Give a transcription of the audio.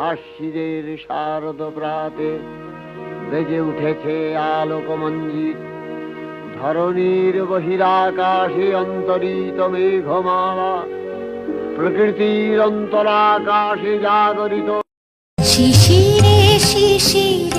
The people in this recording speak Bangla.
আশ্বিদের শারদ প্রাতে বেজে উঠেছে আলোকমঞ্জিত। ধরণীর বহিরাকাশে অন্তরিত মেঘমালা, প্রকৃতির অন্তরাকাশে জাগরিত শিশিরে শিশির